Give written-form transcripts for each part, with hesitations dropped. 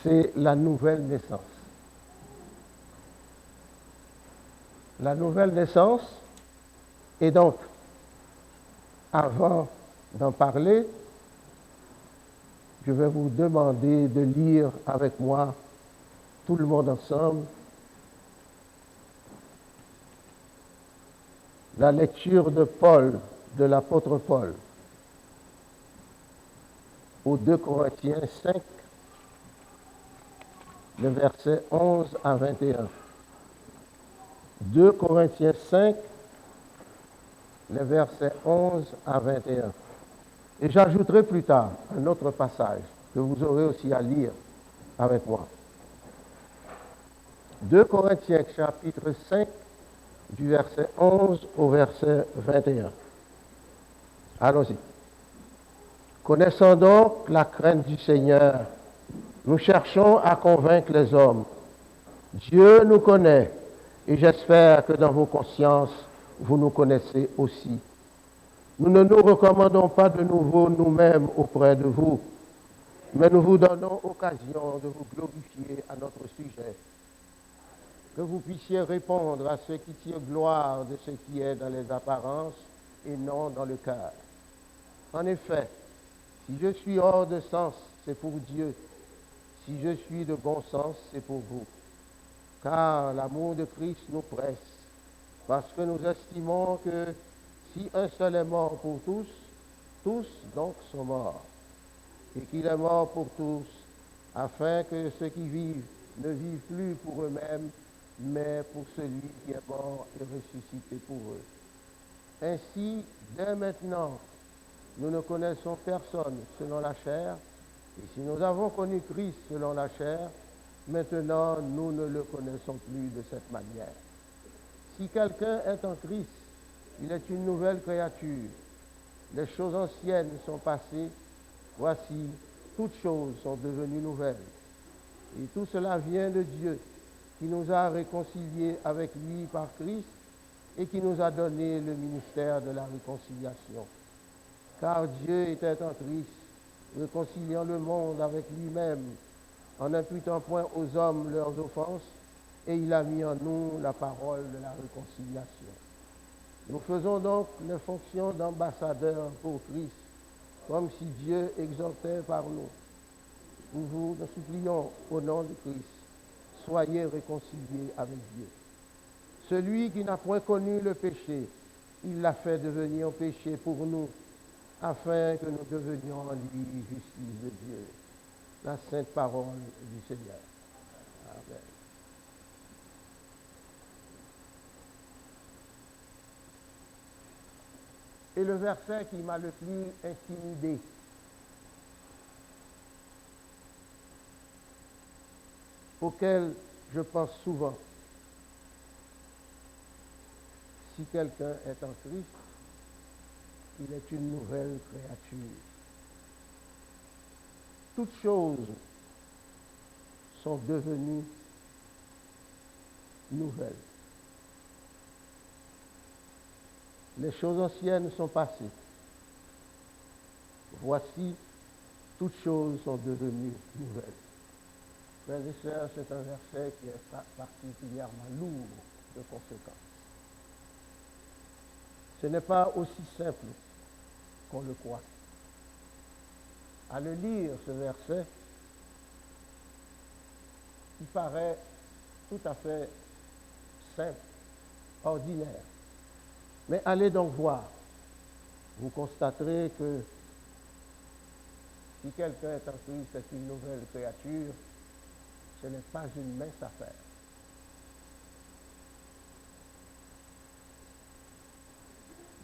c'est la nouvelle naissance. La nouvelle naissance, et donc, avant d'en parler, je vais vous demander de lire avec moi, tout le monde ensemble, la lecture de Paul, de l'apôtre Paul, aux 2 Corinthiens 5, le verset 11 à 21. 2 Corinthiens 5, le verset 11 à 21. Et j'ajouterai plus tard un autre passage que vous aurez aussi à lire avec moi. 2 Corinthiens chapitre 5, du verset 11 au verset 21. Allons-y. Connaissant donc la crainte du Seigneur, nous cherchons à convaincre les hommes. Dieu nous connaît, et j'espère que dans vos consciences, vous nous connaissez aussi. Nous ne nous recommandons pas de nouveau nous-mêmes auprès de vous, mais nous vous donnons occasion de vous glorifier à notre sujet, que vous puissiez répondre à ceux qui tirent gloire de ce qui est dans les apparences et non dans le cœur. En effet, si je suis hors de sens, c'est pour Dieu. Si je suis de bon sens, c'est pour vous. Car l'amour de Christ nous presse, parce que nous estimons que si un seul est mort pour tous, tous donc sont morts. Et qu'il est mort pour tous, afin que ceux qui vivent ne vivent plus pour eux-mêmes, mais pour celui qui est mort et ressuscité pour eux. Ainsi, dès maintenant, nous ne connaissons personne selon la chair, et si nous avons connu Christ selon la chair, maintenant nous ne le connaissons plus de cette manière. Si quelqu'un est en Christ, il est une nouvelle créature. Les choses anciennes sont passées, voici, toutes choses sont devenues nouvelles. Et tout cela vient de Dieu, qui nous a réconciliés avec lui par Christ et qui nous a donné le ministère de la réconciliation. Car Dieu était en Christ, réconciliant le monde avec lui-même, en n'imputant point aux hommes leurs offenses, et il a mis en nous la parole de la réconciliation. Nous faisons donc les fonctions d'ambassadeurs pour Christ, comme si Dieu exhortait par nous. Nous vous supplions au nom de Christ, soyez réconciliés avec Dieu. Celui qui n'a point connu le péché, il l'a fait devenir péché pour nous, afin que nous devenions en lui justice de Dieu. La sainte parole du Seigneur. Amen. Et le verset qui m'a le plus intimidé, auquel je pense souvent, si quelqu'un est en Christ, il est une nouvelle créature. Toutes choses sont devenues nouvelles. Les choses anciennes sont passées. Voici, toutes choses sont devenues nouvelles. Frères et sœurs, c'est un verset qui est particulièrement lourd de conséquences. Ce n'est pas aussi simple qu'on le croit. À le lire, ce verset, il paraît tout à fait simple, ordinaire. Mais allez donc voir. Vous constaterez que si quelqu'un est en Christ, c'est une nouvelle créature, ce n'est pas une mince affaire.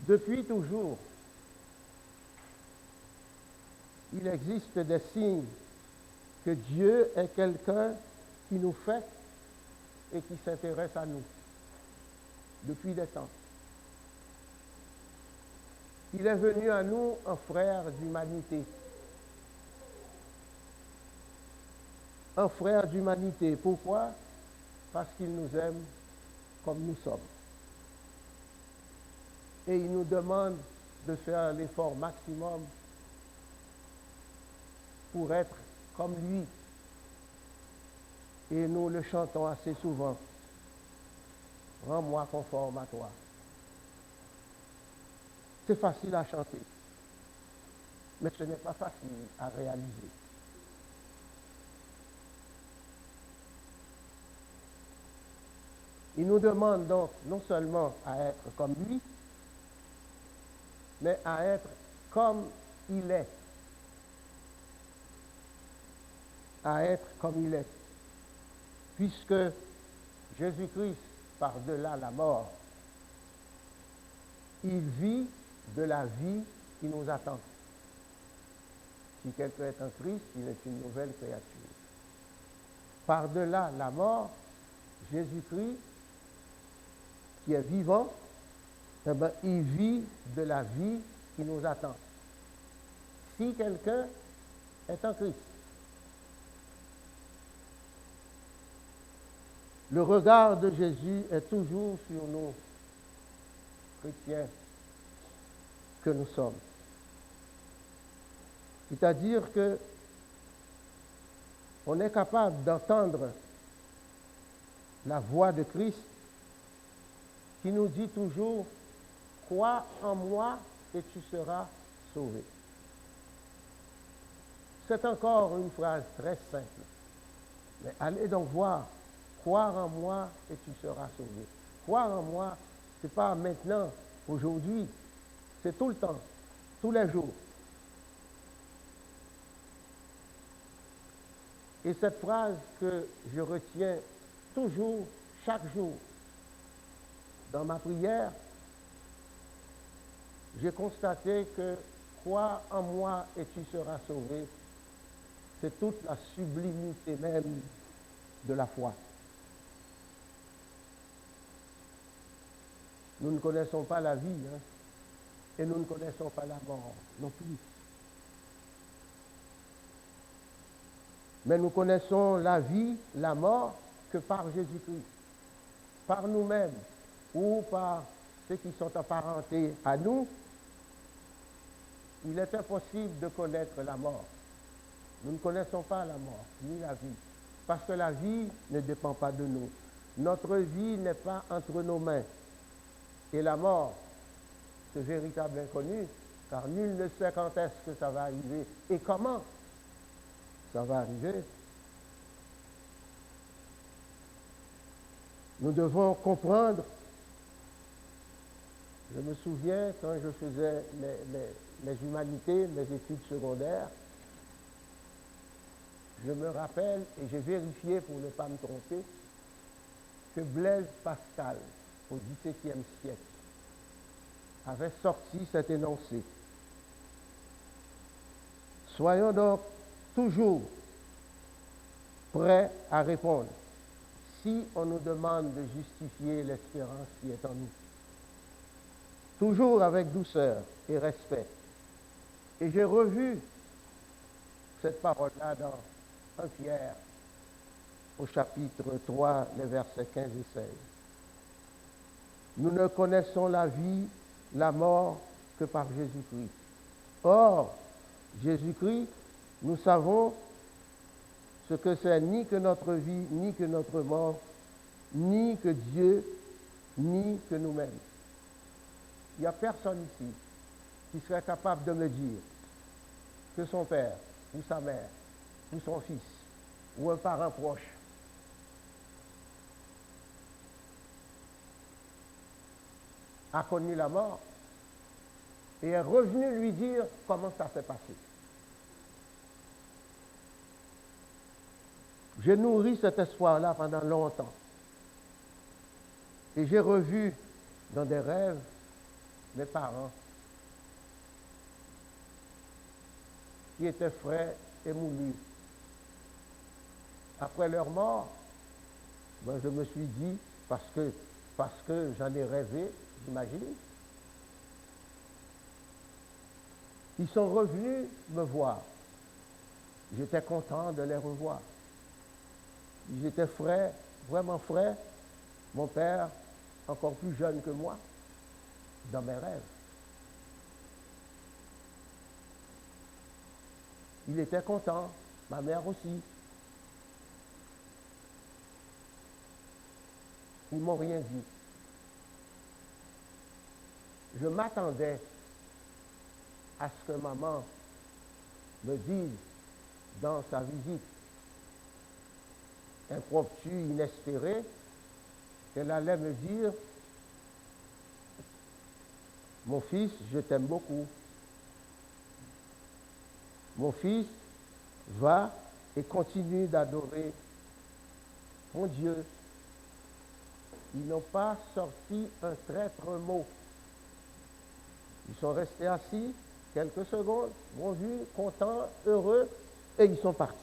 Depuis toujours, il existe des signes que Dieu est quelqu'un qui nous fait et qui s'intéresse à nous depuis des temps. Il est venu à nous un frère d'humanité. Un frère d'humanité. Pourquoi? Parce qu'il nous aime comme nous sommes. Et il nous demande de faire l'effort maximum pour être comme lui. Et nous le chantons assez souvent. Rends-moi conforme à toi. C'est facile à chanter, mais ce n'est pas facile à réaliser. Il nous demande donc non seulement à être comme lui, mais à être comme il est. À être comme il est. Puisque Jésus-Christ, par-delà la mort, il vit de la vie qui nous attend. Si quelqu'un est en Christ, il est une nouvelle créature. Par-delà la mort, Jésus-Christ, qui est vivant, eh bien, il vit de la vie qui nous attend. Si quelqu'un est en Christ, le regard de Jésus est toujours sur nous, chrétiens que nous sommes. C'est-à-dire que on est capable d'entendre la voix de Christ qui nous dit toujours « Crois en moi et tu seras sauvé ». C'est encore une phrase très simple. Mais allez donc voir, croire en moi et tu seras sauvé. Croire en moi, ce n'est pas maintenant, aujourd'hui, c'est tout le temps, tous les jours. Et cette phrase que je retiens toujours, chaque jour, dans ma prière, j'ai constaté que crois en moi et tu seras sauvé, c'est toute la sublimité même de la foi. Nous ne connaissons pas la vie, et nous ne connaissons pas la mort non plus. Mais nous connaissons la vie, la mort, que par Jésus-Christ. Par nous-mêmes ou par ceux qui sont apparentés à nous, il est impossible de connaître la mort. Nous ne connaissons pas la mort, ni la vie, parce que la vie ne dépend pas de nous. Notre vie n'est pas entre nos mains. Et la mort, ce véritable inconnu, car nul ne sait quand est-ce que ça va arriver et comment ça va arriver. Nous devons comprendre. Je me souviens quand je faisais les humanités, mes études secondaires, je me rappelle, et j'ai vérifié pour ne pas me tromper, que Blaise Pascal, au XVIIe siècle, avait sorti cet énoncé. Soyons donc toujours prêts à répondre si on nous demande de justifier l'espérance qui est en nous. Toujours avec douceur et respect. Et j'ai revu cette parole-là dans 1 Pierre, au chapitre 3, les versets 15 et 16. Nous ne connaissons la vie, la mort que par Jésus-Christ. Or, Jésus-Christ, nous savons ce que c'est ni que notre vie, ni que notre mort, ni que Dieu, ni que nous-mêmes. Il n'y a personne ici qui serait capable de me dire que son père, ou sa mère, ou son fils, ou un parent proche a connu la mort et est revenu lui dire comment ça s'est passé. J'ai nourri cet espoir-là pendant longtemps. Et j'ai revu dans des rêves mes parents qui étaient frais et moulus. Après leur mort, ben, je me suis dit, parce que j'en ai rêvé, j'imagine, ils sont revenus me voir. J'étais content de les revoir. Ils étaient frais, vraiment frais. Mon père, encore plus jeune que moi, dans mes rêves. Il était content, ma mère aussi. Ils ne m'ont rien dit. Je m'attendais à ce que maman me dise dans sa visite impromptue, inespérée, qu'elle allait me dire: mon fils, je t'aime beaucoup. Mon fils, va et continue d'adorer mon Dieu. Ils n'ont pas sorti un traître mot. Ils sont restés assis quelques secondes, m'ont vu, contents, heureux, et ils sont partis.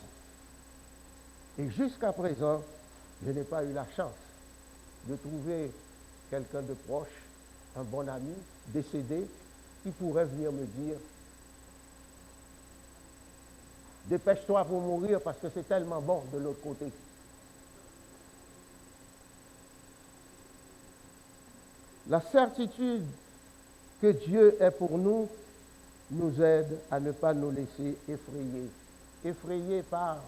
Et jusqu'à présent, je n'ai pas eu la chance de trouver quelqu'un de proche, un bon ami, décédé, qui pourrait venir me dire: dépêche-toi pour mourir parce que c'est tellement bon de l'autre côté. La certitude que Dieu est pour nous nous aide à ne pas nous laisser effrayer. Effrayés par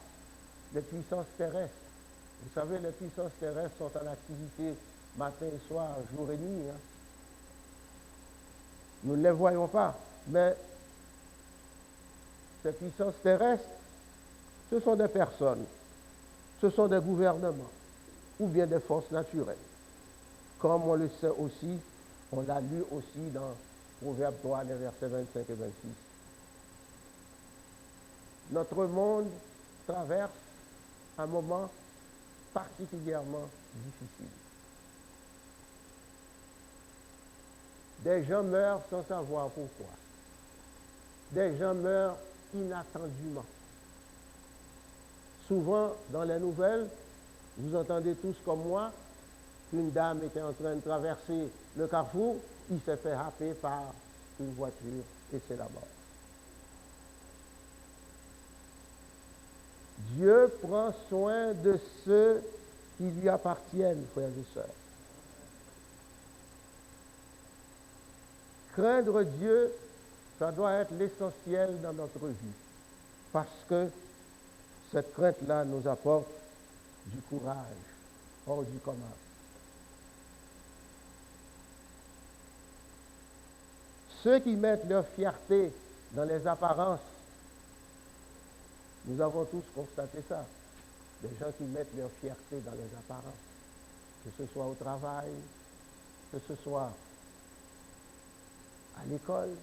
les puissances terrestres. Vous savez, les puissances terrestres sont en activité matin et soir, jour et nuit. Nous ne les voyons pas, mais ces puissances terrestres, ce sont des personnes, ce sont des gouvernements, ou bien des forces naturelles. Comme on le sait aussi, on l'a lu aussi dans Proverbe 3, les versets 25 et 26. Notre monde traverse un moment particulièrement difficile. Des gens meurent sans savoir pourquoi. Des gens meurent inattendument. Souvent, dans les nouvelles, vous entendez tous comme moi qu'une dame était en train de traverser le carrefour, il s'est fait happer par une voiture et c'est la mort. Dieu prend soin de ceux qui lui appartiennent, frères et sœurs. Craindre Dieu, ça doit être l'essentiel dans notre vie, parce que cette crainte-là nous apporte du courage hors du commun. Ceux qui mettent leur fierté dans les apparences, nous avons tous constaté ça, des gens qui mettent leur fierté dans les apparences, que ce soit au travail, que ce soit à l'école,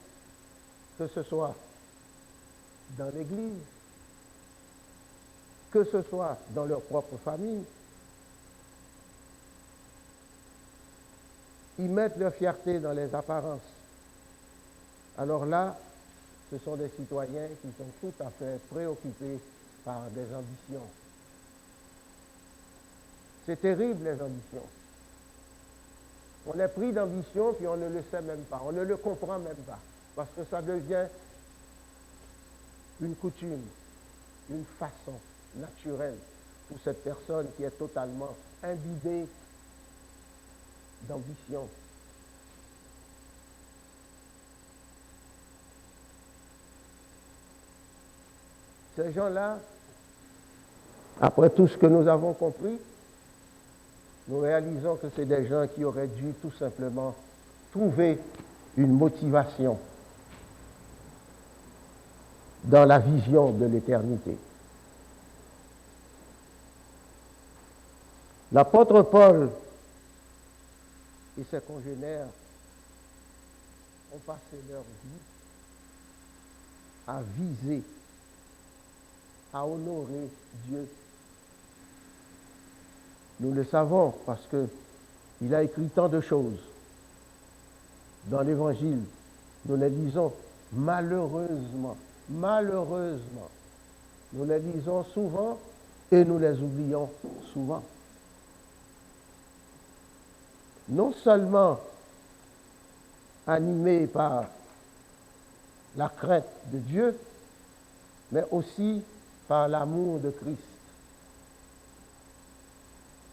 que ce soit dans l'église, que ce soit dans leur propre famille. Ils mettent leur fierté dans les apparences. Alors là, ce sont des citoyens qui sont tout à fait préoccupés par des ambitions. C'est terrible, les ambitions. On est pris d'ambition, puis on ne le sait même pas, on ne le comprend même pas, parce que ça devient une coutume, une façon naturelle pour cette personne qui est totalement imbibée d'ambition. Ces gens-là, après tout ce que nous avons compris, nous réalisons que c'est des gens qui auraient dû tout simplement trouver une motivation dans la vision de l'éternité. L'apôtre Paul et ses congénères ont passé leur vie à viser, à honorer Dieu. Nous le savons parce qu'il a écrit tant de choses dans l'Évangile. Nous les lisons malheureusement. Nous les lisons souvent et nous les oublions souvent. Non seulement animés par la crainte de Dieu, mais aussi par l'amour de Christ.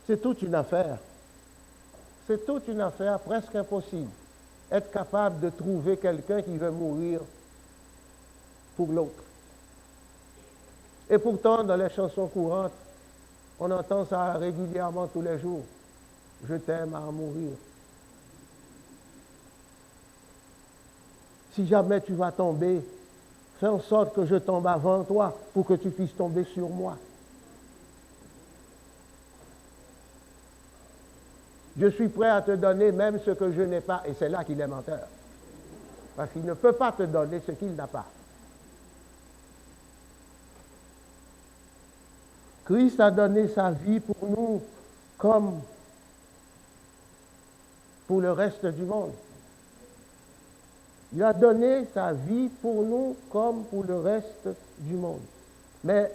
C'est toute une affaire. C'est toute une affaire presque impossible. Être capable de trouver quelqu'un qui veut mourir pour l'autre. Et pourtant, dans les chansons courantes, on entend ça régulièrement tous les jours. je t'aime à en mourir. Si jamais tu vas tomber, fais en sorte que je tombe avant toi pour que tu puisses tomber sur moi. Je suis prêt à te donner même ce que je n'ai pas, et c'est là qu'il est menteur. Parce qu'il ne peut pas te donner ce qu'il n'a pas. Christ a donné sa vie pour nous comme pour le reste du monde. Il a donné sa vie pour nous comme pour le reste du monde. Mais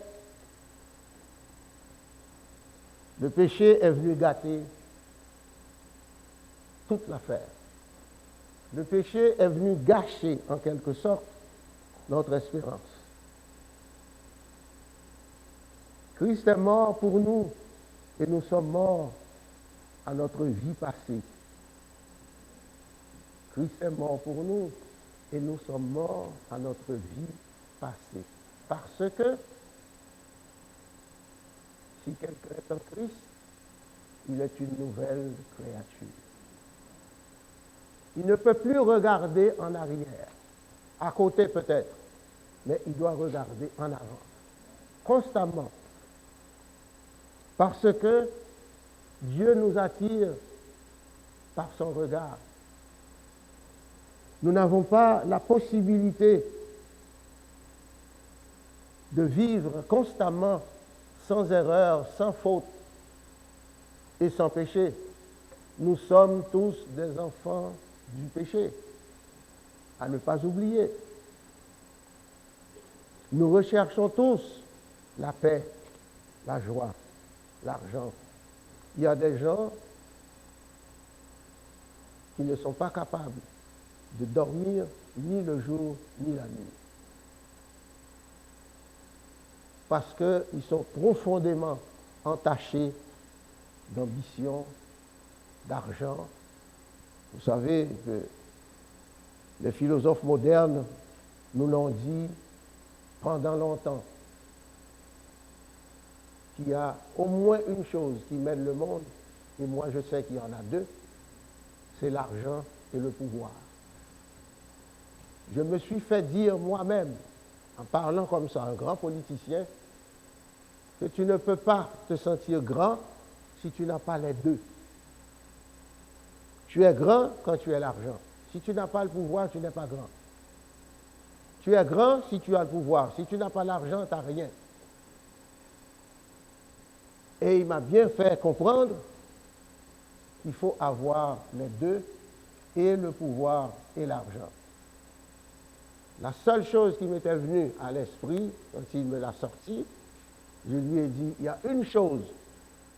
le péché est venu gâter toute l'affaire. Le péché est venu gâcher, en quelque sorte, notre espérance. Christ est mort pour nous et nous sommes morts à notre vie passée. Christ est mort pour nous et nous sommes morts à notre vie passée. Parce que si quelqu'un est en Christ, il est une nouvelle créature. Il ne peut plus regarder en arrière, à côté peut-être, mais il doit regarder en avant, constamment. Parce que Dieu nous attire par son regard. Nous n'avons pas la possibilité de vivre constamment sans erreur, sans faute et sans péché. Nous sommes tous des enfants du péché, à ne pas oublier. Nous recherchons tous la paix, la joie, l'argent. Il y a des gens qui ne sont pas capables de dormir ni le jour ni la nuit. Parce qu'ils sont profondément entachés d'ambition, d'argent. Vous savez que les philosophes modernes nous l'ont dit pendant longtemps, qu'il y a au moins une chose qui mène le monde, et moi je sais qu'il y en a deux, c'est l'argent et le pouvoir. Je me suis fait dire moi-même, en parlant comme ça, un grand politicien, que tu ne peux pas te sentir grand si tu n'as pas les deux. Tu es grand quand tu as l'argent. Si tu n'as pas le pouvoir, tu n'es pas grand. Tu es grand si tu as le pouvoir. Si tu n'as pas l'argent, tu n'as rien. Et il m'a bien fait comprendre qu'il faut avoir les deux, et le pouvoir et l'argent. La seule chose qui m'était venue à l'esprit, quand il me l'a sorti, je lui ai dit, il y a une chose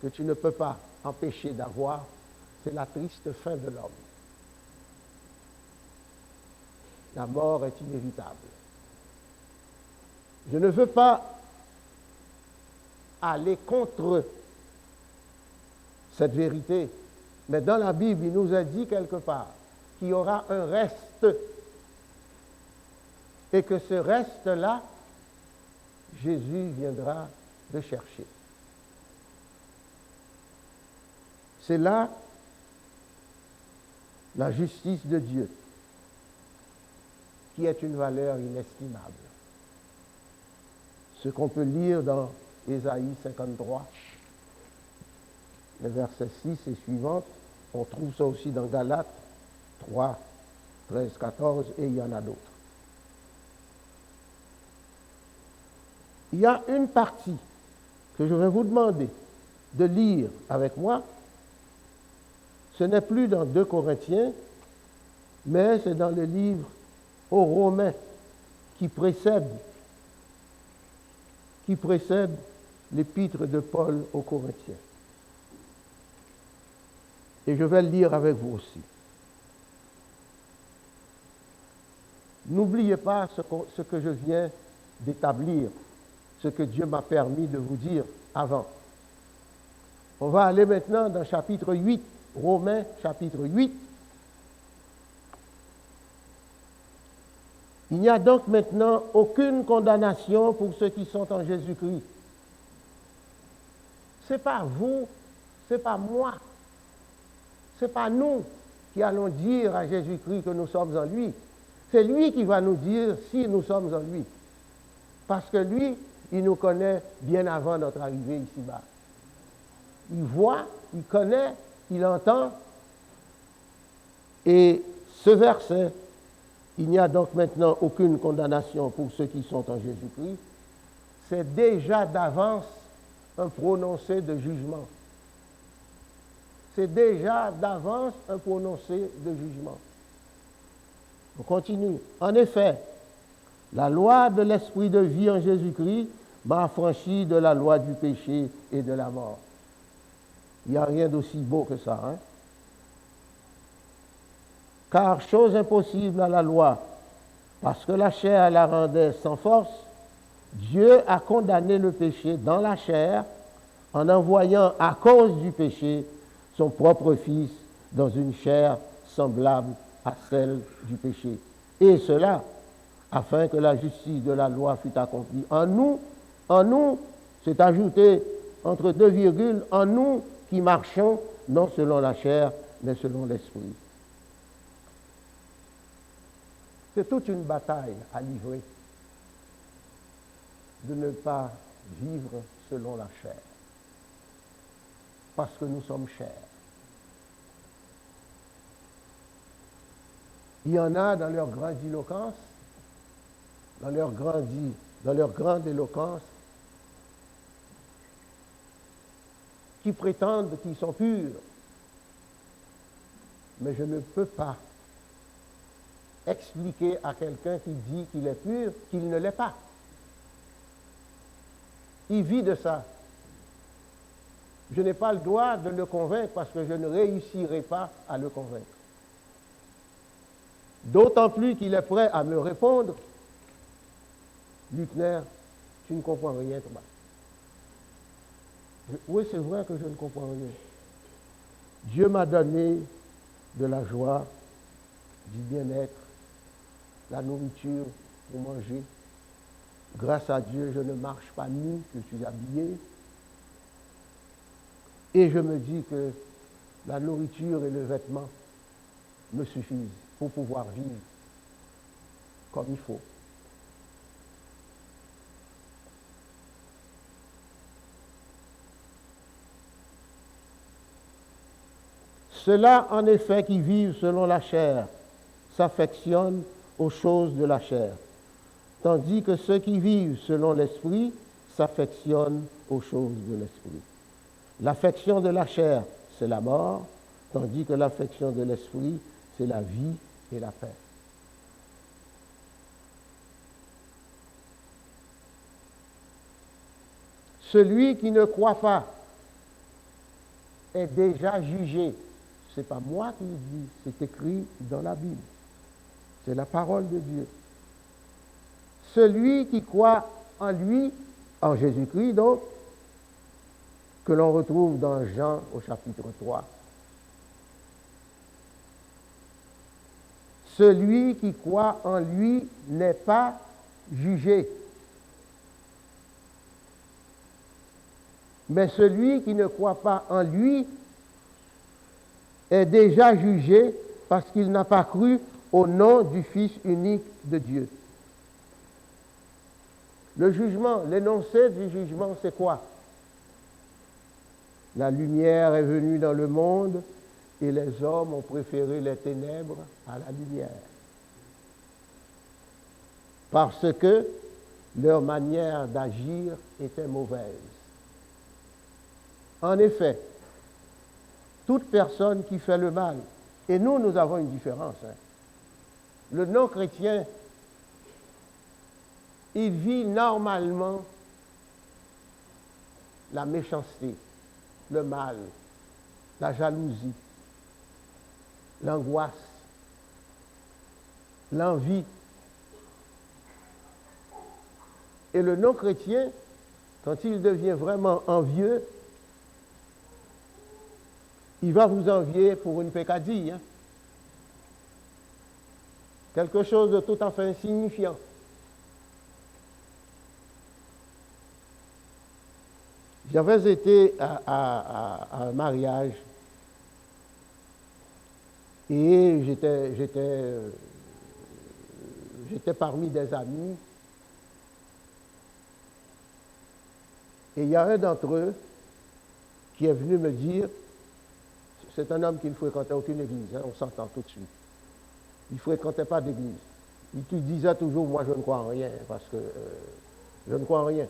que tu ne peux pas empêcher d'avoir, c'est la triste fin de l'homme. La mort est inévitable. Je ne veux pas aller contre cette vérité, mais dans la Bible, il nous a dit quelque part qu'il y aura un reste, et que ce reste-là, Jésus viendra le chercher. C'est là la justice de Dieu, qui est une valeur inestimable. Ce qu'on peut lire dans Ésaïe 53, les versets 6 et suivants, on trouve ça aussi dans Galates 3, 13, 14, et il y en a d'autres. Il y a une partie que je vais vous demander de lire avec moi. Ce n'est plus dans 2 Corinthiens, mais c'est dans le livre aux Romains qui précède l'épître de Paul aux Corinthiens. Et je vais le lire avec vous aussi. N'oubliez pas ce que je viens d'établir, ce que Dieu m'a permis de vous dire avant. On va aller maintenant dans chapitre 8, Romains chapitre 8. Il n'y a donc maintenant aucune condamnation pour ceux qui sont en Jésus-Christ. Ce n'est pas vous, ce n'est pas moi, Ce n'est pas nous qui allons dire à Jésus-Christ que nous sommes en lui. C'est lui qui va nous dire si nous sommes en lui. Parce que lui, il nous connaît bien avant notre arrivée ici-bas. Il voit, il connaît, il entend. Et ce verset, il n'y a donc maintenant aucune condamnation pour ceux qui sont en Jésus-Christ, c'est déjà d'avance un prononcé de jugement. C'est déjà d'avance un prononcé de jugement. On continue. En effet, la loi de l'esprit de vie en Jésus-Christ m'a affranchi de la loi du péché et de la mort. Il n'y a rien d'aussi beau que ça. Hein? Car chose impossible à la loi, parce que la chair la rendait sans force, Dieu a condamné le péché dans la chair en envoyant à cause du péché son propre Fils dans une chair semblable à celle du péché. Et cela, afin que la justice de la loi fût accomplie en nous, c'est ajouté entre deux virgules, en nous qui marchons non selon la chair, mais selon l'esprit. C'est toute une bataille à livrer de ne pas vivre selon la chair, parce que nous sommes chers. Il y en a dans leur grandiloquence, dans leur grande éloquence, qui prétendent qu'ils sont purs. Mais je ne peux pas expliquer à quelqu'un qui dit qu'il est pur qu'il ne l'est pas. Il vit de ça. Je n'ai pas le droit de le convaincre parce que je ne réussirai pas à le convaincre. D'autant plus qu'il est prêt à me répondre, Luckner, tu ne comprends rien, Thomas. Oui, c'est vrai que je ne comprends rien. Dieu m'a donné de la joie, du bien-être, la nourriture pour manger. Grâce à Dieu, je ne marche pas nu, je suis habillé. Et je me dis que la nourriture et le vêtement me suffisent pour pouvoir vivre comme il faut. Ceux-là, en effet, qui vivent selon la chair, s'affectionnent aux choses de la chair, tandis que ceux qui vivent selon l'esprit s'affectionnent aux choses de l'esprit. L'affection de la chair, c'est la mort, tandis que l'affection de l'esprit, c'est la vie et la paix. Celui qui ne croit pas est déjà jugé. Ce n'est pas moi qui le dis, c'est écrit dans la Bible. C'est la parole de Dieu. Celui qui croit en lui, en Jésus-Christ donc, que l'on retrouve dans Jean au chapitre 3. Celui qui croit en lui n'est pas jugé. Mais celui qui ne croit pas en lui est déjà jugé parce qu'il n'a pas cru au nom du Fils unique de Dieu. Le jugement, l'énoncé du jugement, c'est quoi? La lumière est venue dans le monde et les hommes ont préféré les ténèbres à la lumière. Parce que leur manière d'agir était mauvaise. En effet, toute personne qui fait le mal, et nous avons une différence. Le non-chrétien, il vit normalement la méchanceté, le mal, la jalousie, l'angoisse, l'envie. Et le non-chrétien, quand il devient vraiment envieux, il va vous envier pour une peccadille. Hein? Quelque chose de tout à fait insignifiant. J'avais été à un mariage Et j'étais parmi des amis. Et il y a un d'entre eux qui est venu me dire, c'est un homme qui ne fréquentait aucune église, hein, on s'entend tout de suite. Il ne fréquentait pas d'église. Il disait toujours, moi je ne crois en rien, parce que je ne crois en rien.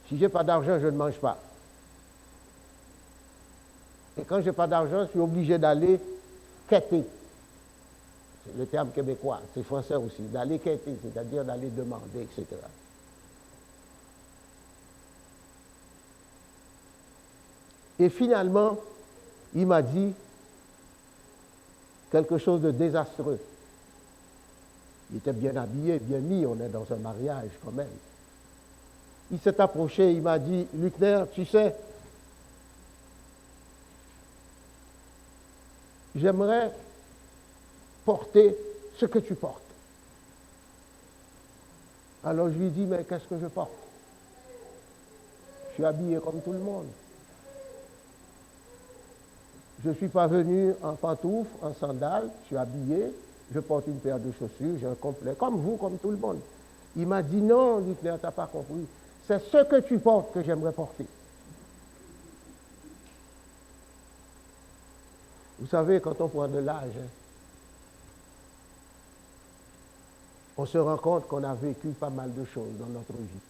Si je n'ai pas d'argent, je ne mange pas. Et quand je n'ai pas d'argent, je suis obligé d'aller quêter. C'est le terme québécois, c'est français aussi, d'aller quêter, c'est-à-dire d'aller demander, etc. Et finalement, il m'a dit quelque chose de désastreux. Il était bien habillé, bien mis, on est dans un mariage quand même. Il s'est approché, il m'a dit, Luckner, tu sais, j'aimerais porter ce que tu portes. Alors je lui ai dit, mais qu'est-ce que je porte? Je suis habillé comme tout le monde. Je ne suis pas venu en pantoufles, en sandales, je suis habillé, je porte une paire de chaussures, j'ai un complet, comme vous, comme tout le monde. Il m'a dit, non, Luckner, tu n'as pas compris. C'est ce que tu portes que j'aimerais porter. Vous savez, quand on prend de l'âge, on se rend compte qu'on a vécu pas mal de choses dans notre vie,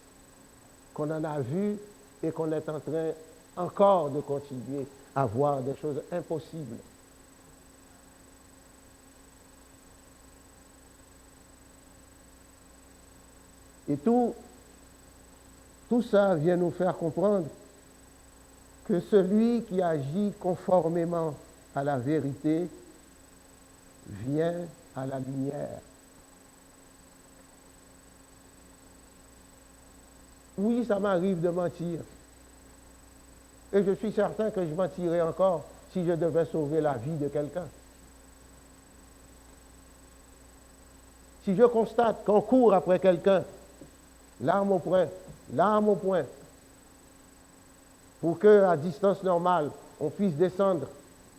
qu'on en a vu et qu'on est en train encore de continuer à voir des choses impossibles. Et tout ça vient nous faire comprendre que celui qui agit conformément à la vérité vient à la lumière. Oui, ça m'arrive de mentir. Et je suis certain que je mentirais encore si je devais sauver la vie de quelqu'un. Si je constate qu'on court après quelqu'un, l'arme au poing, pour qu'à distance normale, on puisse descendre,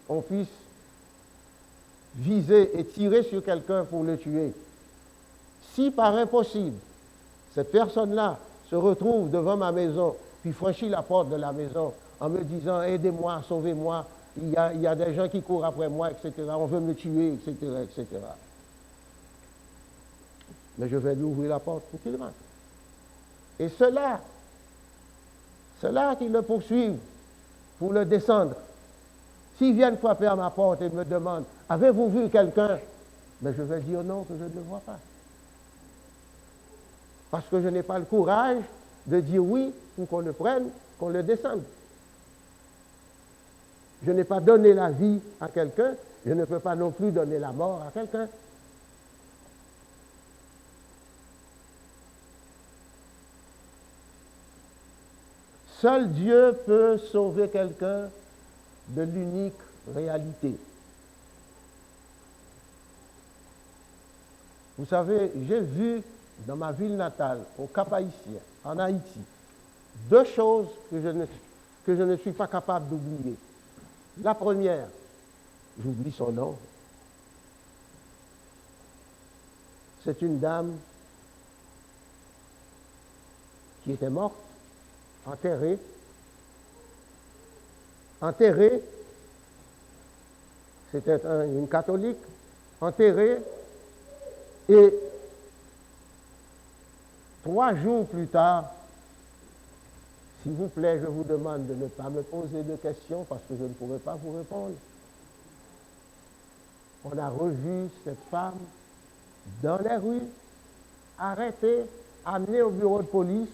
on puisse viser et tirer sur quelqu'un pour le tuer. Si par impossible, cette personne-là se retrouve devant ma maison, puis franchit la porte de la maison en me disant « Aidez-moi, sauvez-moi, il y a des gens qui courent après moi, etc. On veut me tuer, etc. etc. » Mais je vais lui ouvrir la porte pour qu'il rentre. Et ceux-là qui le poursuivent pour le descendre, s'ils viennent frapper à ma porte et me demandent « Avez-vous vu quelqu'un ?» Mais je vais dire non, que je ne le vois pas. Parce que je n'ai pas le courage de dire oui pour qu'on le prenne, qu'on le descende. Je n'ai pas donné la vie à quelqu'un, je ne peux pas non plus donner la mort à quelqu'un. Seul Dieu peut sauver quelqu'un de l'unique réalité. Vous savez, j'ai vu dans ma ville natale, au Cap-Haïtien, en Haïti, deux choses que je ne suis pas capable d'oublier. La première, j'oublie son nom, c'est une dame qui était morte, enterrée, c'était une catholique, enterrée, et 3 jours plus tard, s'il vous plaît, je vous demande de ne pas me poser de questions parce que je ne pourrai pas vous répondre. On a revu cette femme dans les rues, arrêtée, amenée au bureau de police,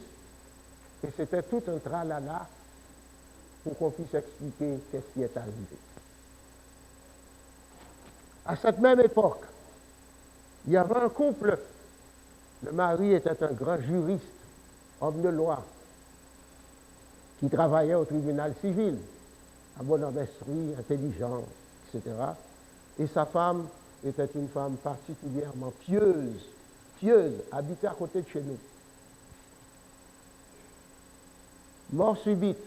et c'était tout un tralala pour qu'on puisse expliquer qu'est-ce qui est arrivé. À cette même époque, il y avait un couple. Le mari était un grand juriste, homme de loi, qui travaillait au tribunal civil, à bon homme instruit, intelligent, etc. Et sa femme était une femme particulièrement pieuse, habitait à côté de chez nous. Mort subite.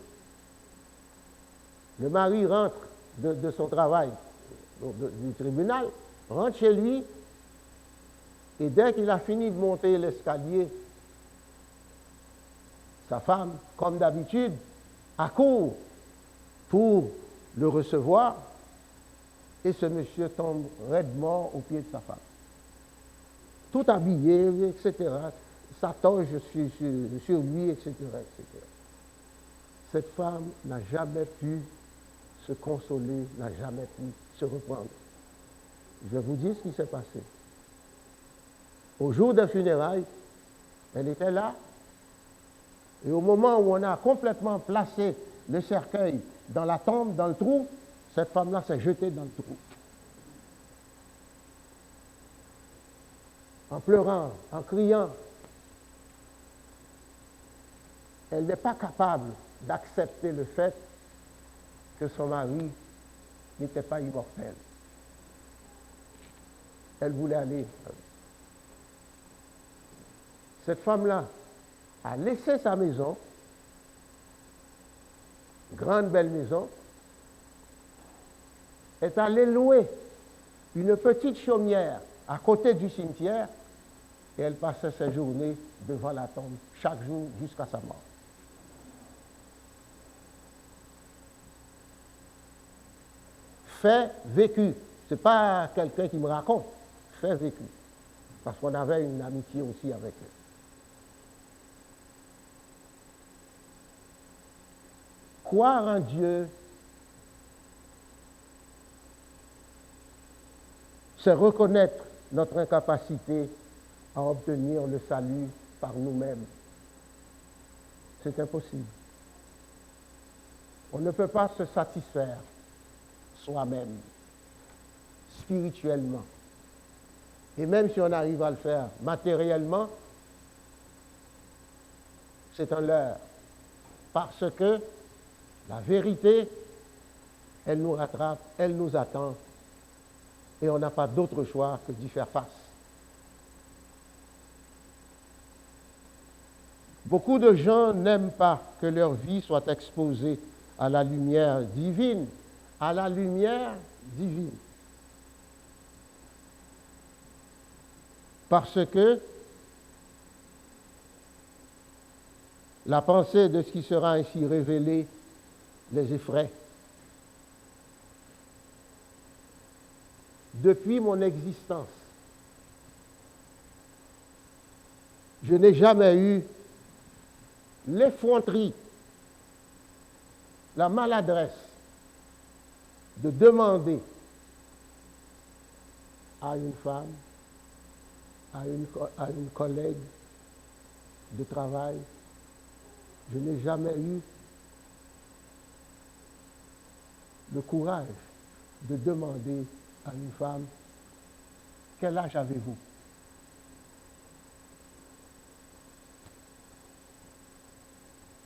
Le mari rentre de son travail, du tribunal, rentre chez lui, et dès qu'il a fini de monter l'escalier, sa femme, comme d'habitude, accourt pour le recevoir, et ce monsieur tombe raidement aux pieds de sa femme. Tout habillé, etc. Sa toge sur lui, etc., etc. Cette femme n'a jamais pu se consoler, n'a jamais pu se reprendre. Je vous dis ce qui s'est passé. Au jour des funérailles, elle était là, et au moment où on a complètement placé le cercueil dans la tombe, dans le trou, cette femme-là s'est jetée dans le trou. En pleurant, en criant. Elle n'est pas capable d'accepter le fait que son mari n'était pas immortel. Elle voulait aller. Cette femme-là a laissé sa maison, grande belle maison, est allée louer une petite chaumière à côté du cimetière et elle passait ses journées devant la tombe chaque jour jusqu'à sa mort. Fait vécu. Ce n'est pas quelqu'un qui me raconte. Fait vécu. Parce qu'on avait une amitié aussi avec eux. Croire en Dieu, c'est reconnaître notre incapacité à obtenir le salut par nous-mêmes. C'est impossible. On ne peut pas se satisfaire soi-même, spirituellement. Et même si on arrive à le faire matériellement, c'est un leurre. Parce que la vérité, elle nous rattrape, elle nous attend, et on n'a pas d'autre choix que d'y faire face. Beaucoup de gens n'aiment pas que leur vie soit exposée à la lumière divine, à la lumière divine. Parce que la pensée de ce qui sera ainsi révélé les effraie. Depuis mon existence, je n'ai jamais eu l'effronterie, la maladresse de demander à une femme, à une collègue de travail, je n'ai jamais eu le courage de demander à une femme, quel âge avez-vous?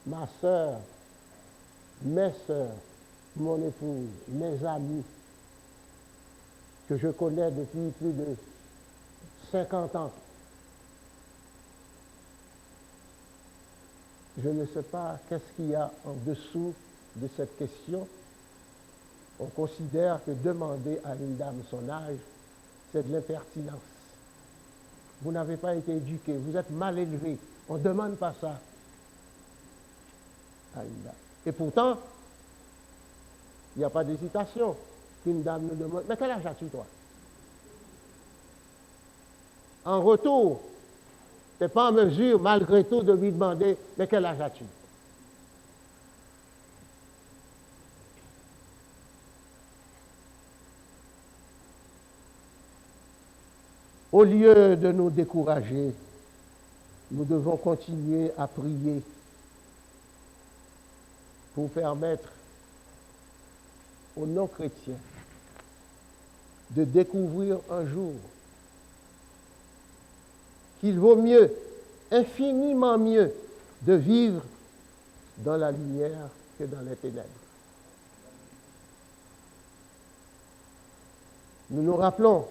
Ma sœur, mes sœurs, mon épouse, mes amis, que je connais depuis plus de 50 ans, je ne sais pas qu'est-ce qu'il y a en dessous de cette question. On considère que demander à une dame son âge, c'est de l'impertinence. Vous n'avez pas été éduqué, vous êtes mal élevé. On ne demande pas ça à une dame. Et pourtant, il n'y a pas d'hésitation qu'une dame nous demande, mais quel âge as-tu toi? En retour, tu n'es pas en mesure, malgré tout, de lui demander, mais quel âge as-tu? Au lieu de nous décourager, nous devons continuer à prier pour permettre aux non-chrétiens de découvrir un jour qu'il vaut mieux, infiniment mieux, de vivre dans la lumière que dans les ténèbres. Nous nous rappelons,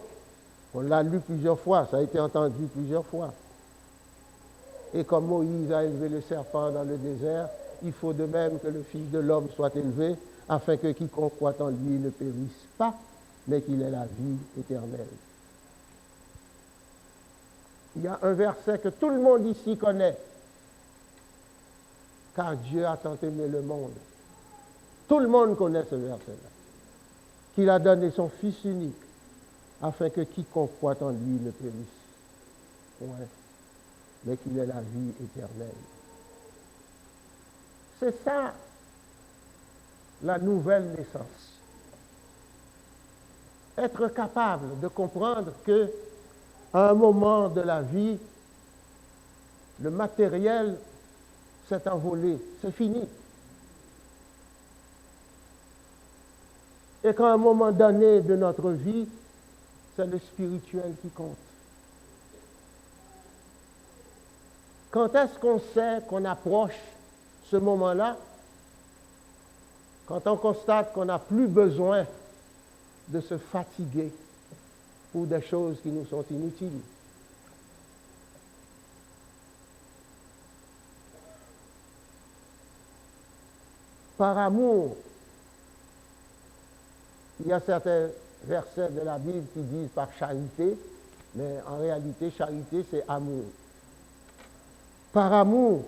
on l'a lu plusieurs fois, ça a été entendu plusieurs fois. Et comme Moïse a élevé le serpent dans le désert, il faut de même que le Fils de l'homme soit élevé, afin que quiconque croit en lui ne périsse pas, mais qu'il est la vie éternelle. Il y a un verset que tout le monde ici connaît. Car Dieu a tant aimé le monde. Tout le monde connaît ce verset-là. Qu'il a donné son Fils unique, afin que quiconque croit en lui ne périsse point, mais qu'il ait la vie éternelle. C'est ça, la nouvelle naissance. Être capable de comprendre que, à un moment de la vie, le matériel s'est envolé, c'est fini. Et qu'à un moment donné de notre vie, c'est le spirituel qui compte. Quand est-ce qu'on sait qu'on approche ce moment-là? Quand on constate qu'on n'a plus besoin de se fatiguer pour des choses qui nous sont inutiles. Par amour, il y a certains versets de la Bible qui disent par charité, mais en réalité, charité, c'est amour. Par amour,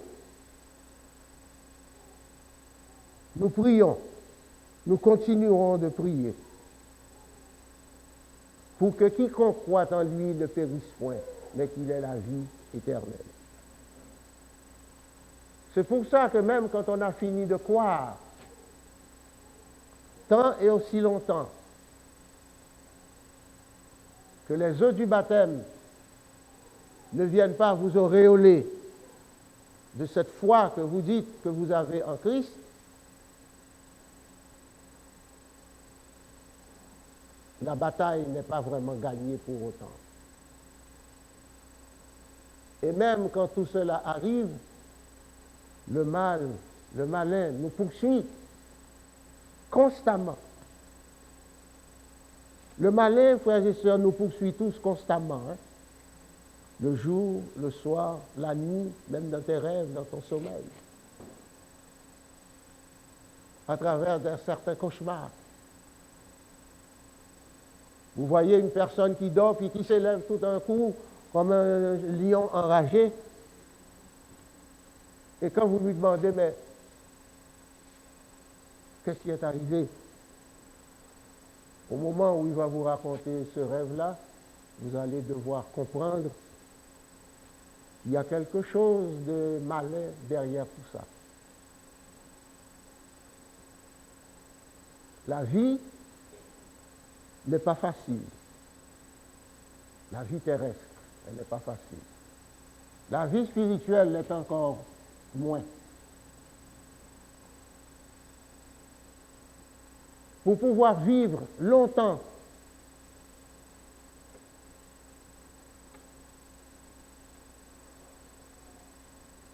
nous prions, nous continuerons de prier pour que quiconque croit en lui ne périsse point, mais qu'il ait la vie éternelle. C'est pour ça que même quand on a fini de croire, tant et aussi longtemps que les eaux du baptême ne viennent pas vous auréoler de cette foi que vous dites que vous avez en Christ, la bataille n'est pas vraiment gagnée pour autant. Et même quand tout cela arrive, le mal, le malin nous poursuit constamment. Le malin, frères et sœurs, nous poursuit tous constamment. Le jour, le soir, la nuit, même dans tes rêves, dans ton sommeil. À travers certains cauchemars. Vous voyez une personne qui dort puis qui s'élève tout d'un coup comme un lion enragé. Et quand vous lui demandez, mais qu'est-ce qui est arrivé? Au moment où il va vous raconter ce rêve-là, vous allez devoir comprendre qu'il y a quelque chose de malin derrière tout ça. La vie n'est pas facile. La vie terrestre, elle n'est pas facile. La vie spirituelle l'est encore moins. Pour pouvoir vivre longtemps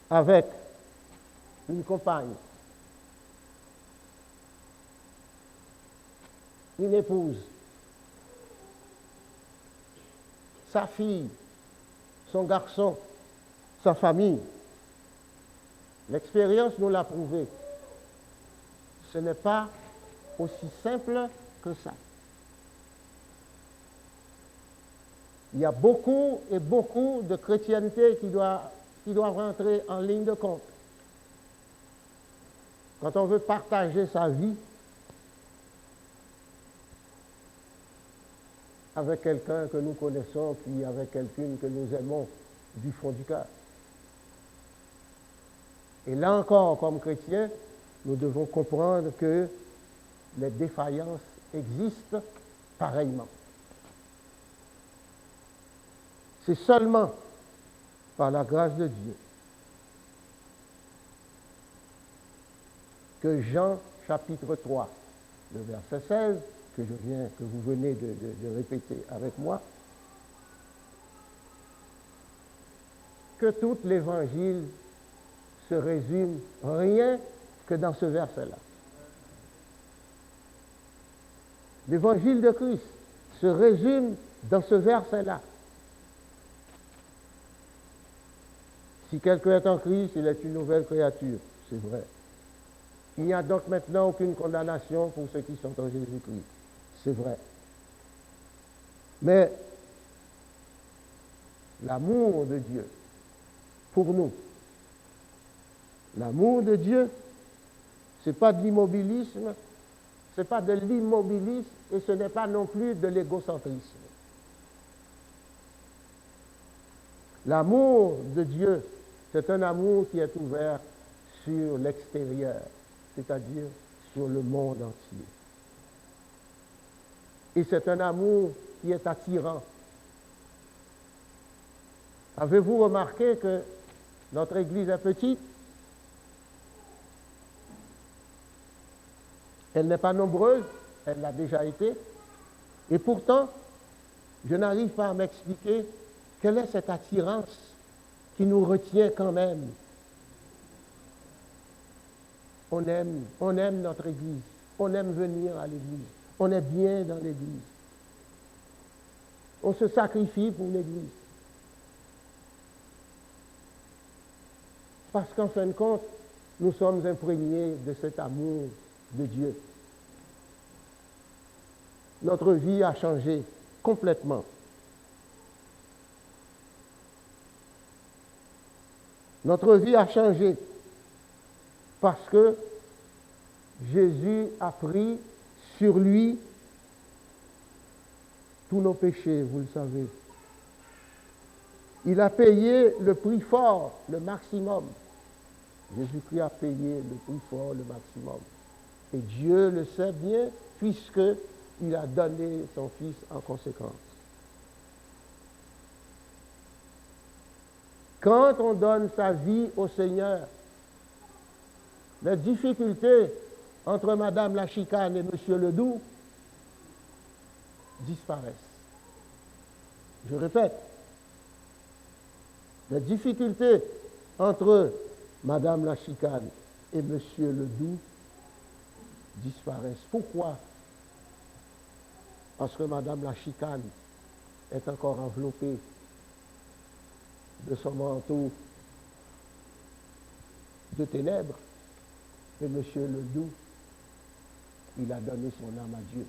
avec une compagne, une épouse, sa fille, son garçon, sa famille. L'expérience nous l'a prouvé. Ce n'est pas aussi simple que ça. Il y a beaucoup et beaucoup de chrétienté qui doivent rentrer en ligne de compte. Quand on veut partager sa vie avec quelqu'un que nous connaissons, puis avec quelqu'un que nous aimons du fond du cœur. Et là encore, comme chrétiens, nous devons comprendre que les défaillances existent pareillement. C'est seulement par la grâce de Dieu que Jean chapitre 3, le verset 16, que vous venez de répéter avec moi, que tout l'évangile se résume rien que dans ce verset-là. L'évangile de Christ se résume dans ce verset-là. Si quelqu'un est en Christ, il est une nouvelle créature, c'est vrai. Il n'y a donc maintenant aucune condamnation pour ceux qui sont en Jésus-Christ, c'est vrai. Mais l'amour de Dieu pour nous, l'amour de Dieu, ce n'est pas de l'immobilisme, ce n'est pas de l'immobilisme et ce n'est pas non plus de l'égocentrisme. L'amour de Dieu, c'est un amour qui est ouvert sur l'extérieur, c'est-à-dire sur le monde entier. Et c'est un amour qui est attirant. Avez-vous remarqué que notre Église est petite? Elle n'est pas nombreuse, elle l'a déjà été. Et pourtant, je n'arrive pas à m'expliquer quelle est cette attirance qui nous retient quand même. On aime notre Église, on aime venir à l'Église, on est bien dans l'Église. On se sacrifie pour l'Église. Parce qu'en fin de compte, nous sommes imprégnés de cet amour de Dieu. Notre vie a changé complètement. Notre vie a changé parce que Jésus a pris sur lui tous nos péchés, vous le savez. Il a payé le prix fort, le maximum. Jésus-Christ a payé le prix fort, le maximum. Et Dieu le sait bien, puisqu'il a donné son Fils en conséquence. Quand on donne sa vie au Seigneur, les difficultés entre Madame la Chicane et Monsieur Ledoux disparaissent. Je répète, les difficultés entre Madame la Chicane et Monsieur Ledoux disparaissent. Pourquoi? Parce que Madame la Chicane est encore enveloppée de son manteau de ténèbres et Monsieur Ledoux, il a donné son âme à Dieu.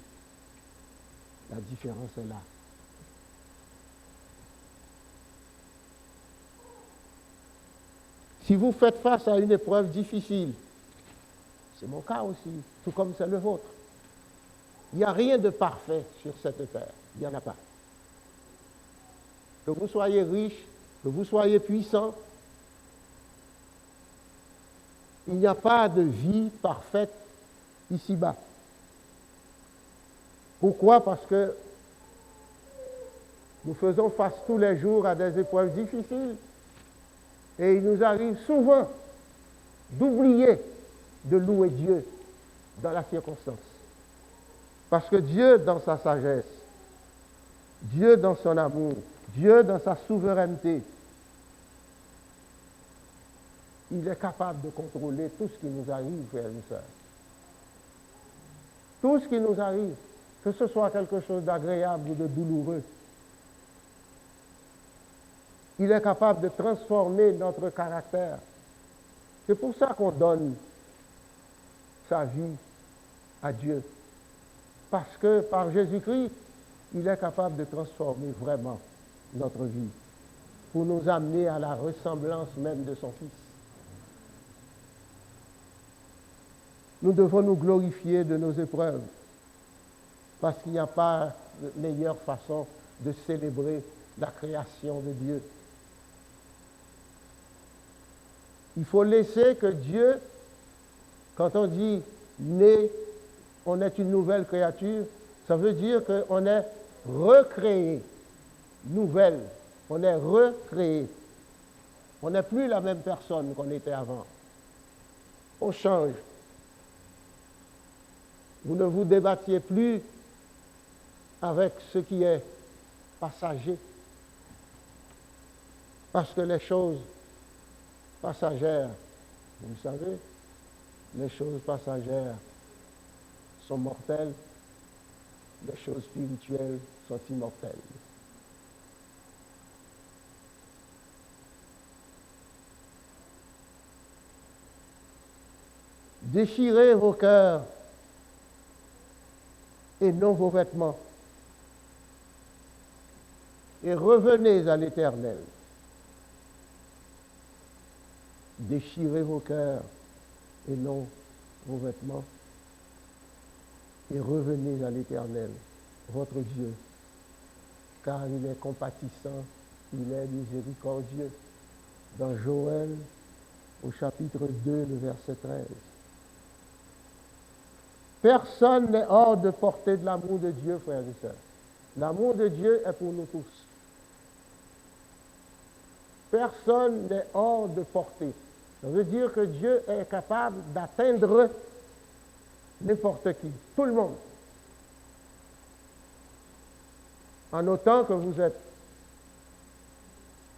La différence est là. Si vous faites face à une épreuve difficile, c'est mon cas aussi, tout comme c'est le vôtre. Il n'y a rien de parfait sur cette terre. Il n'y en a pas. Que vous soyez riche, que vous soyez puissant, il n'y a pas de vie parfaite ici-bas. Pourquoi? Parce que nous faisons face tous les jours à des épreuves difficiles et il nous arrive souvent d'oublier de louer Dieu dans la circonstance. Parce que Dieu, dans sa sagesse, Dieu dans son amour, Dieu dans sa souveraineté, il est capable de contrôler tout ce qui nous arrive, frères et sœurs. Tout ce qui nous arrive, que ce soit quelque chose d'agréable ou de douloureux, il est capable de transformer notre caractère. C'est pour ça qu'on donne sa vie à Dieu. Parce que par Jésus-Christ, il est capable de transformer vraiment notre vie pour nous amener à la ressemblance même de son Fils. Nous devons nous glorifier de nos épreuves parce qu'il n'y a pas de meilleure façon de célébrer la création de Dieu. Il faut laisser que Dieu, quand on dit né, on est une nouvelle créature, ça veut dire qu'on est recréé, nouvelle, on est recréé. On n'est plus la même personne qu'on était avant. On change. Vous ne vous débattiez plus avec ce qui est passager. Parce que les choses passagères, vous le savez, les choses passagères sont mortelles, les choses spirituelles sont immortelles. Déchirez vos cœurs et non vos vêtements. et revenez à l'Éternel. Déchirez vos cœurs et non vos vêtements, et revenez à l'Éternel, votre Dieu, car il est compatissant, il est miséricordieux. Dans Joël, au chapitre 2, le verset 13. Personne n'est hors de portée de l'amour de Dieu, frères et sœurs. L'amour de Dieu est pour nous tous. Personne n'est hors de portée. Ça veut dire que Dieu est capable d'atteindre n'importe qui, tout le monde. En autant que vous êtes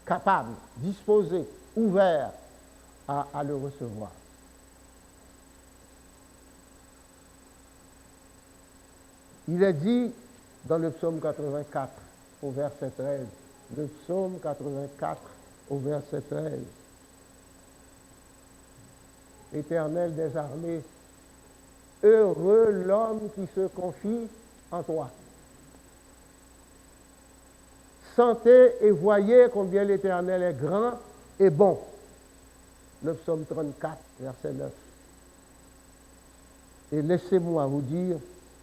capable, disposé, ouvert à le recevoir. Il est dit dans le psaume 84 au verset 13, le psaume 84 au verset 13, Éternel des armées, heureux l'homme qui se confie en toi. Sentez et voyez combien l'Éternel est grand et bon. Le psaume 34, verset 9. Et laissez-moi vous dire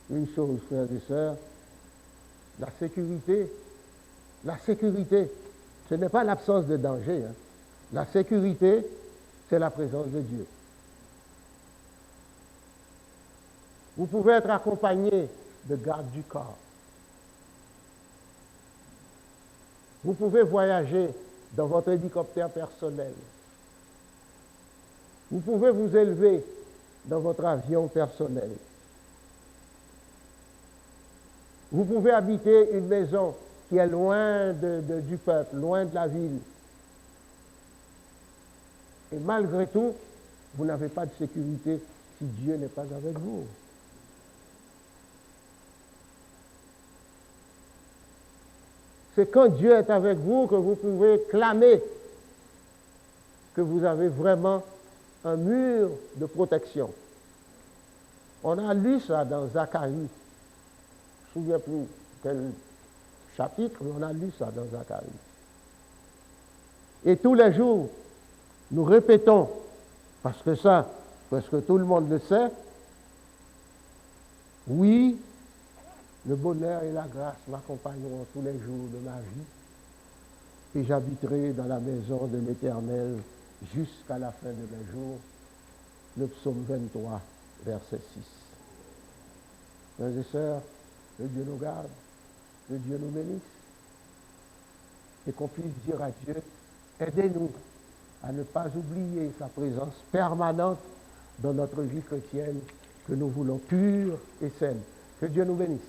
une chose, frères et sœurs, la sécurité, ce n'est pas l'absence de danger. Hein. La sécurité, c'est la présence de Dieu. Vous pouvez être accompagné de gardes du corps. Vous pouvez voyager dans votre hélicoptère personnel. Vous pouvez vous élever dans votre avion personnel. Vous pouvez habiter une maison qui est loin du peuple, loin de la ville. Et malgré tout, vous n'avez pas de sécurité si Dieu n'est pas avec vous. C'est quand Dieu est avec vous que vous pouvez clamer que vous avez vraiment un mur de protection. On a lu ça dans Zacharie. Je ne me souviens plus quel chapitre, mais on a lu ça dans Zacharie. Et tous les jours, nous répétons, parce que ça, presque tout le monde le sait, oui, le bonheur et la grâce m'accompagneront tous les jours de ma vie, et j'habiterai dans la maison de l'Éternel jusqu'à la fin de mes jours. Le psaume 23, verset 6. Frères et sœurs, que Dieu nous garde, que Dieu nous bénisse, et qu'on puisse dire à Dieu, aidez-nous à ne pas oublier sa présence permanente dans notre vie chrétienne, que nous voulons pure et saine. Que Dieu nous bénisse.